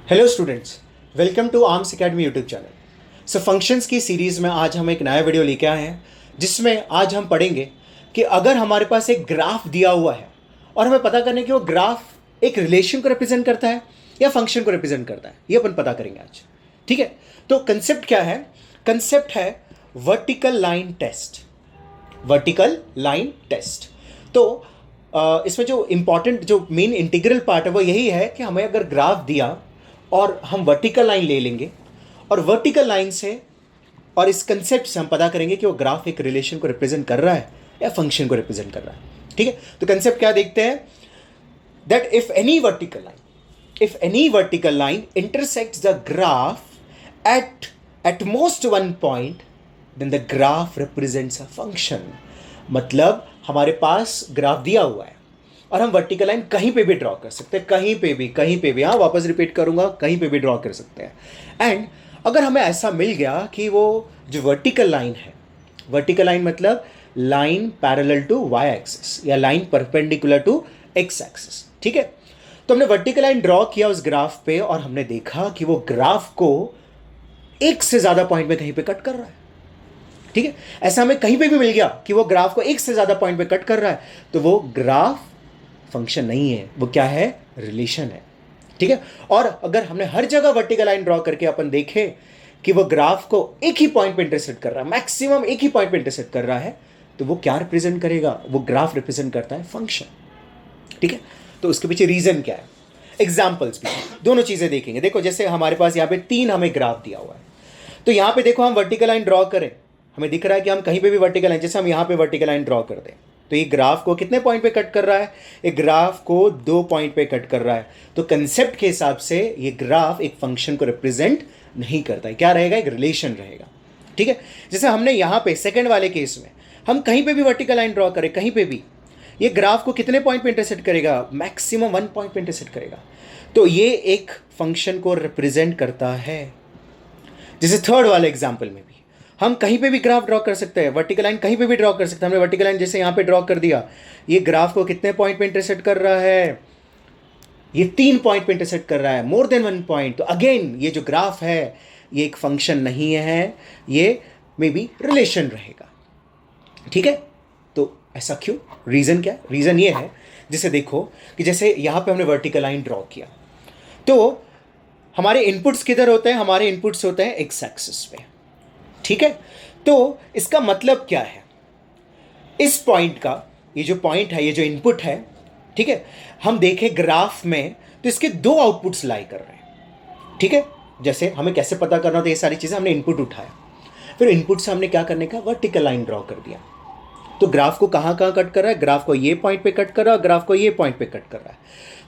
Hello students, welcome to Arms Academy YouTube channel. So functions की series में आज हम एक नया वीडियो लेके आए हैं जिसमें आज हम पढ़ेंगे कि अगर हमारे पास एक ग्राफ दिया हुआ है और हमें पता करना है कि वो ग्राफ एक रिलेशन को रिप्रेजेंट करता है या फंक्शन को रिप्रेजेंट करता है, ये अपन पता करेंगे आज। ठीक है, तो कंसेप्ट क्या है? कंसेप्ट है vertical line test. Vertical line test. तो इसमें जो इंपॉर्टेंट जो मेन इंटीग्रल पार्ट है वो यही है कि हमें अगर ग्राफ दिया और हम वर्टिकल लाइन ले लेंगे और वर्टिकल लाइन से और इस कंसेप्ट से हम पता करेंगे कि वो ग्राफ एक रिलेशन को रिप्रेजेंट कर रहा है या फंक्शन को रिप्रेजेंट कर रहा है। ठीक है, तो कंसेप्ट क्या देखते हैं? That if any vertical line intersects the graph at most one point then the graph represents a function. मतलब हमारे पास ग्राफ दिया हुआ है और हम वर्टिकल लाइन कहीं पे भी ड्रॉ कर सकते हैं, कहीं पे भी। हाँ, वापस रिपीट करूंगा, कहीं पे भी ड्रॉ कर सकते हैं। एंड अगर हमें ऐसा मिल गया कि वो जो वर्टिकल लाइन है, वर्टिकल लाइन मतलब line parallel to Y axis या line perpendicular to X axis. ठीक है, तो हमने वर्टिकल लाइन ड्रॉ किया उस ग्राफ पे और हमने देखा कि वो ग्राफ को एक से ज्यादा पॉइंट में कहीं पे कट कर रहा है। ठीक है, ऐसा हमें कहीं पे भी मिल गया कि वो ग्राफ को एक से ज्यादा पॉइंट पे कट कर रहा है, तो वो ग्राफ फंक्शन नहीं है, वो क्या है? रिलेशन है। ठीक है, और अगर हमने हर जगह वर्टिकल लाइन ड्रॉ करके अपन देखें कि वो ग्राफ को एक ही पॉइंट पे इंटरसेक्ट कर रहा है, मैक्सिमम एक ही पॉइंट पे इंटरसेक्ट कर रहा है, तो वो क्या रिप्रेजेंट करेगा? वो ग्राफ रिप्रेजेंट करता है फंक्शन। ठीक है, तो उसके पीछे रीजन क्या है? एग्जाम्पल्स भी, दोनों चीजें देखेंगे। देखो, जैसे हमारे पास यहाँ पे 3 हमें ग्राफ दिया हुआ है, तो यहाँ पे देखो हम वर्टिकल लाइन ड्रॉ करें, हमें दिख रहा है कि हम कहीं पे भी वर्टिकल लाइन, जैसे हम यहाँ पे वर्टिकल लाइन ड्रॉ कर दें तो ये ग्राफ को कितने पॉइंट पे कट कर रहा है? एक ग्राफ को 2 पॉइंट पे कट कर रहा है। तो कंसेप्ट के हिसाब से ये ग्राफ एक फंक्शन को रिप्रेजेंट नहीं करता है। क्या रहेगा? एक रिलेशन रहेगा। ठीक है, जैसे हमने यहाँ पे सेकंड वाले केस में हम कहीं पे भी वर्टिकल लाइन ड्रॉ करें, कहीं पे भी, ये ग्राफ को कितने पॉइंट पे इंटरसेक्ट करेगा? मैक्सिमम 1 पॉइंट पे इंटरसेक्ट करेगा। तो ये एक फंक्शन को रिप्रेजेंट करता है। जैसे थर्ड वाले एग्जाम्पल में भी हम कहीं पे भी ग्राफ ड्रॉ कर सकते हैं, वर्टिकल लाइन कहीं पे भी ड्रॉ कर सकते हैं। हमने वर्टिकल लाइन जैसे यहाँ पे ड्रॉ कर दिया, ये ग्राफ को कितने पॉइंट पे इंटरसेक्ट कर रहा है? ये 3 पॉइंट पे इंटरसेक्ट कर रहा है, मोर देन 1 पॉइंट। तो अगेन ये जो ग्राफ है ये एक फंक्शन नहीं है, ये मे बी रिलेशन रहेगा। ठीक है, तो ऐसा क्यों? रीजन क्या? रीजन ये है, जैसे देखो कि जैसे यहाँ पे हमने वर्टिकल लाइन ड्रॉ किया, तो हमारे इनपुट्स किधर होते हैं? हमारे इनपुट्स होते हैं एक्स एक्सिस पे। ठीक है, तो इसका मतलब क्या है? इस पॉइंट का, ये जो पॉइंट है, ये जो इनपुट है, ठीक है, हम देखें ग्राफ में तो इसके 2 आउटपुट्स लाई कर रहे हैं। ठीक है, जैसे हमें कैसे पता करना था? ये सारी चीजें हमने इनपुट उठाया, फिर इनपुट से हमने क्या करने का? वर्टिकल लाइन ड्रॉ कर दिया। तो ग्राफ को कहां कहां कट कर रहा है? ग्राफ को ये पॉइंट पे कट कर रहा है, ग्राफ को ये पॉइंट पे कट कर रहा है।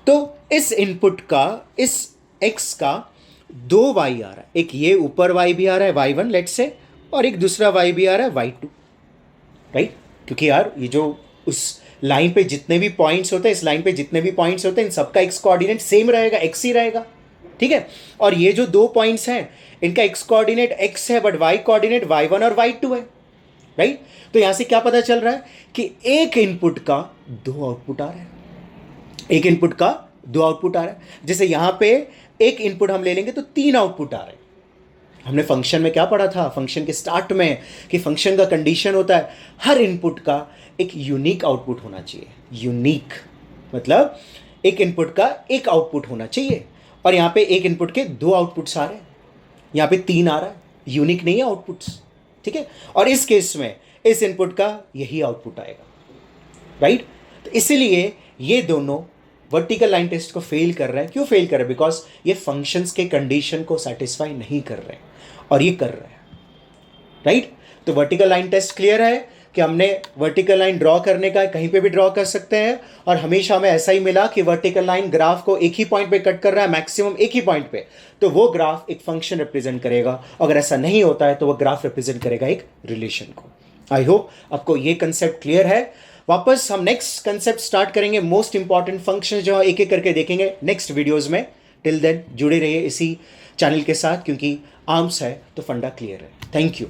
तो इस इनपुट का, इस एक्स का 2 वाई आ रहा है, एक ये ऊपर वाई भी आ रहा है y1 लेट्स से, और एक दूसरा y भी आ रहा है y2, राइट? क्योंकि यार ये जो उस लाइन पे जितने भी पॉइंट्स होते हैं, इस लाइन पे जितने भी पॉइंट्स होते हैं, इन सबका x कोऑर्डिनेट सेम रहेगा, x ही रहेगा। ठीक है, और ये जो 2 पॉइंट्स हैं इनका x कोऑर्डिनेट x है, बट y कोऑर्डिनेट y1 और y2 है, राइट? तो यहां से क्या पता चल रहा है कि एक इनपुट का 2 आउटपुट आ रहा है, एक इनपुट का 2 आउटपुट आ रहा है। जैसे यहां पे एक इनपुट हम ले लेंगे तो 3 आउटपुट आ रहे हैं। हमने फंक्शन में क्या पढ़ा था? फंक्शन के स्टार्ट में कि फंक्शन का कंडीशन होता है हर इनपुट का एक यूनिक आउटपुट होना चाहिए। यूनिक मतलब एक इनपुट का एक आउटपुट होना चाहिए, और यहाँ पे एक इनपुट के 2 आउटपुट्स आ रहे हैं, यहाँ पे 3 आ रहा है, यूनिक नहीं है आउटपुट्स। ठीक है, और इस केस में इस इनपुट का यही आउटपुट आएगा, राइट? तो इसीलिए ये दोनों वर्टिकल लाइन टेस्ट को फेल कर रहा है। क्यों फेल कर रहा है? बिकॉज ये फंक्शंस के कंडीशन को सेटिस्फाई नहीं कर रहे हैं, और ये कर रहे हैं, राइट? तो वर्टिकल लाइन टेस्ट क्लियर है कि हमने वर्टिकल लाइन ड्रॉ करने का कहीं पे भी ड्रॉ कर सकते हैं, और हमेशा हमें ऐसा ही मिला कि वर्टिकल लाइन ग्राफ को एक ही पॉइंट पे कट कर रहा है, मैक्सिमम एक ही पॉइंट पे, तो वो ग्राफ एक फंक्शन रिप्रेजेंट करेगा। अगर ऐसा नहीं होता है तो वो ग्राफ रिप्रेजेंट करेगा एक रिलेशन को। आई होप आपको ये कंसेप्ट क्लियर है। वापस हम नेक्स्ट कंसेप्ट स्टार्ट करेंगे, मोस्ट इंपॉर्टेंट फंक्शन जो एक एक करके देखेंगे नेक्स्ट वीडियोस में। टिल देन जुड़े रहिए इसी चैनल के साथ, क्योंकि आर्म्स है तो फंडा क्लियर है। Thank you.